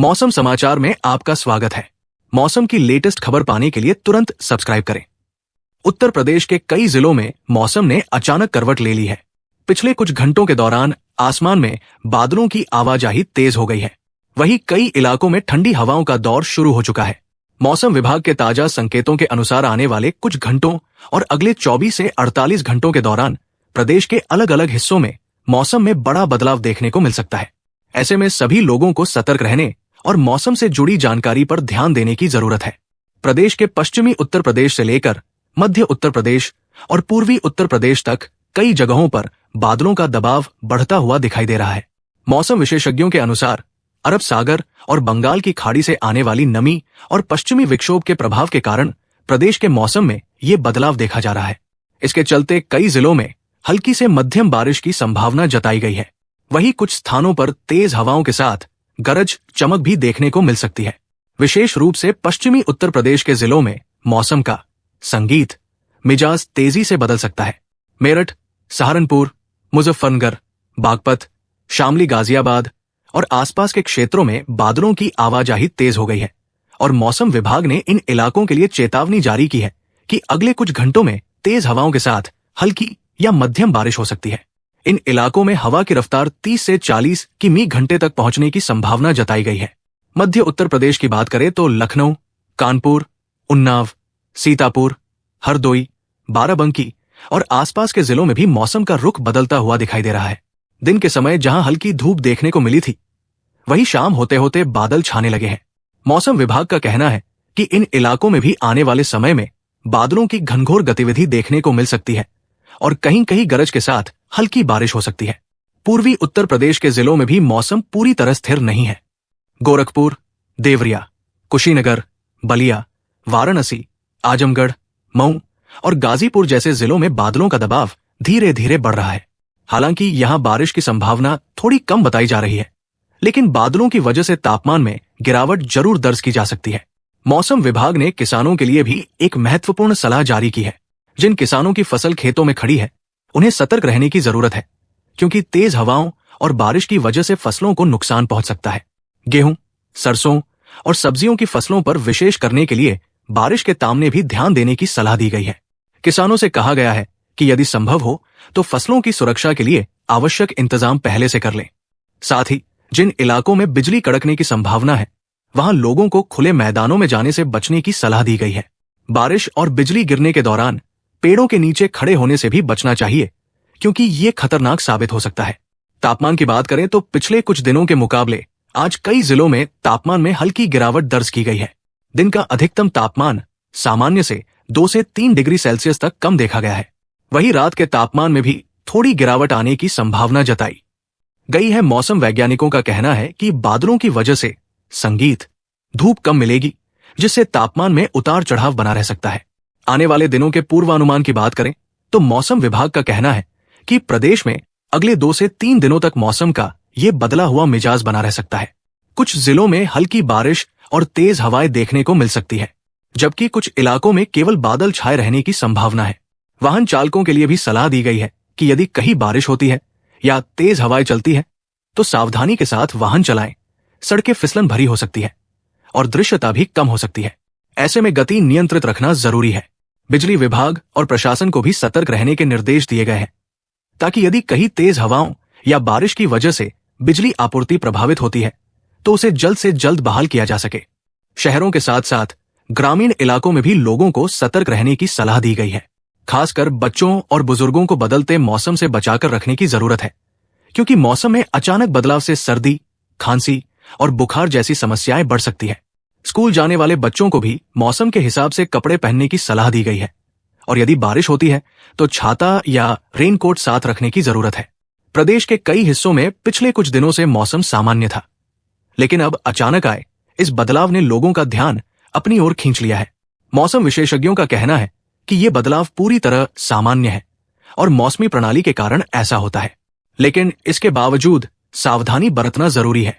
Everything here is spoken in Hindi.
मौसम समाचार में आपका स्वागत है। मौसम की लेटेस्ट खबर पाने के लिए तुरंत सब्सक्राइब करें। उत्तर प्रदेश के कई जिलों में मौसम ने अचानक करवट ले ली है। पिछले कुछ घंटों के दौरान आसमान में बादलों की आवाजाही तेज हो गई है। वहीं कई इलाकों में ठंडी हवाओं का दौर शुरू हो चुका है। मौसम विभाग के ताजा संकेतों के अनुसार आने वाले कुछ घंटों और अगले 24 से 48 घंटों के दौरान प्रदेश के अलग अलग हिस्सों में मौसम में बड़ा बदलाव देखने को मिल सकता है। ऐसे में सभी लोगों को सतर्क रहने और मौसम से जुड़ी जानकारी पर ध्यान देने की जरूरत है। प्रदेश के पश्चिमी उत्तर प्रदेश से लेकर मध्य उत्तर प्रदेश और पूर्वी उत्तर प्रदेश तक कई जगहों पर बादलों का दबाव बढ़ता हुआ दिखाई दे रहा है। मौसम विशेषज्ञों के अनुसार अरब सागर और बंगाल की खाड़ी से आने वाली नमी और पश्चिमी विक्षोभ के प्रभाव के कारण प्रदेश के मौसम में ये बदलाव देखा जा रहा है। इसके चलते कई जिलों में हल्की से मध्यम बारिश की संभावना जताई गई है। वहीं कुछ स्थानों पर तेज हवाओं के साथ गरज चमक भी देखने को मिल सकती है। विशेष रूप से पश्चिमी उत्तर प्रदेश के जिलों में मौसम का संगीत मिजाज तेजी से बदल सकता है। मेरठ, सहारनपुर, मुजफ्फरनगर, बागपत, शामली, गाजियाबाद और आसपास के क्षेत्रों में बादलों की आवाजाही तेज हो गई है और मौसम विभाग ने इन इलाकों के लिए चेतावनी जारी की है कि अगले कुछ घंटों में तेज हवाओं के साथ हल्की या मध्यम बारिश हो सकती है। इन इलाकों में हवा की रफ्तार 30 से 40 किमी घंटे तक पहुंचने की संभावना जताई गई है। मध्य उत्तर प्रदेश की बात करें तो लखनऊ, कानपुर, उन्नाव, सीतापुर, हरदोई, बाराबंकी और आसपास के जिलों में भी मौसम का रुख बदलता हुआ दिखाई दे रहा है। दिन के समय जहां हल्की धूप देखने को मिली थी, वहीं शाम होते होते बादल छाने लगे हैं। मौसम विभाग का कहना है कि इन इलाकों में भी आने वाले समय में बादलों की घनघोर गतिविधि देखने को मिल सकती है और कहीं कहीं गरज के साथ हल्की बारिश हो सकती है। पूर्वी उत्तर प्रदेश के जिलों में भी मौसम पूरी तरह स्थिर नहीं है। गोरखपुर, देवरिया, कुशीनगर, बलिया, वाराणसी, आजमगढ़, मऊ और गाजीपुर जैसे जिलों में बादलों का दबाव धीरे धीरे बढ़ रहा है। हालांकि यहां बारिश की संभावना थोड़ी कम बताई जा रही है, लेकिन बादलों की वजह से तापमान में गिरावट जरूर दर्ज की जा सकती है। मौसम विभाग ने किसानों के लिए भी एक महत्वपूर्ण सलाह जारी की है। जिन किसानों की फसल खेतों में खड़ी है, उन्हें सतर्क रहने की जरूरत है, क्योंकि तेज हवाओं और बारिश की वजह से फसलों को नुकसान पहुंच सकता है। गेहूं, सरसों और सब्जियों की फसलों पर विशेष करने के लिए बारिश के तामने भी ध्यान देने की सलाह दी गई है। किसानों से कहा गया है कि यदि संभव हो तो फसलों की सुरक्षा के लिए आवश्यक इंतजाम पहले से कर लें। साथ ही जिन इलाकों में बिजली कड़कने की संभावना है, वहां लोगों को खुले मैदानों में जाने से बचने की सलाह दी गई है। बारिश और बिजली गिरने के दौरान पेड़ों के नीचे खड़े होने से भी बचना चाहिए, क्योंकि ये खतरनाक साबित हो सकता है। तापमान की बात करें तो पिछले कुछ दिनों के मुकाबले आज कई जिलों में तापमान में हल्की गिरावट दर्ज की गई है। दिन का अधिकतम तापमान सामान्य से 2 से 3 डिग्री सेल्सियस तक कम देखा गया है। वहीं रात के तापमान में भी थोड़ी गिरावट आने की संभावना जताई गई है। मौसम वैज्ञानिकों का कहना है कि बादलों की वजह से संगीत धूप कम मिलेगी, जिससे तापमान में उतार चढ़ाव बना रह सकता है। आने वाले दिनों के पूर्वानुमान की बात करें तो मौसम विभाग का कहना है कि प्रदेश में अगले 2 से 3 दिनों तक मौसम का ये बदला हुआ मिजाज बना रह सकता है। कुछ जिलों में हल्की बारिश और तेज हवाएं देखने को मिल सकती है, जबकि कुछ इलाकों में केवल बादल छाए रहने की संभावना है। वाहन चालकों के लिए भी सलाह दी गई है कि यदि कहीं बारिश होती है या तेज हवाएं चलती है तो सावधानी के साथ वाहन चलाएं। सड़कें फिसलन भरी हो सकती है और दृश्यता भी कम हो सकती है। ऐसे में गति नियंत्रित रखना जरूरी है। बिजली विभाग और प्रशासन को भी सतर्क रहने के निर्देश दिए गए हैं, ताकि यदि कहीं तेज हवाओं या बारिश की वजह से बिजली आपूर्ति प्रभावित होती है तो उसे जल्द से जल्द बहाल किया जा सके। शहरों के साथ साथ ग्रामीण इलाकों में भी लोगों को सतर्क रहने की सलाह दी गई है। खासकर बच्चों और बुजुर्गों को बदलते मौसम से बचाकर रखने की जरूरत है, क्योंकि मौसम में अचानक बदलाव से सर्दी, खांसी और बुखार जैसी समस्याएं बढ़ सकती है। स्कूल जाने वाले बच्चों को भी मौसम के हिसाब से कपड़े पहनने की सलाह दी गई है और यदि बारिश होती है तो छाता या रेनकोट साथ रखने की जरूरत है। प्रदेश के कई हिस्सों में पिछले कुछ दिनों से मौसम सामान्य था, लेकिन अब अचानक आए इस बदलाव ने लोगों का ध्यान अपनी ओर खींच लिया है। मौसम विशेषज्ञों का कहना है कि ये बदलाव पूरी तरह सामान्य है और मौसमी प्रणाली के कारण ऐसा होता है, लेकिन इसके बावजूद सावधानी बरतना जरूरी है।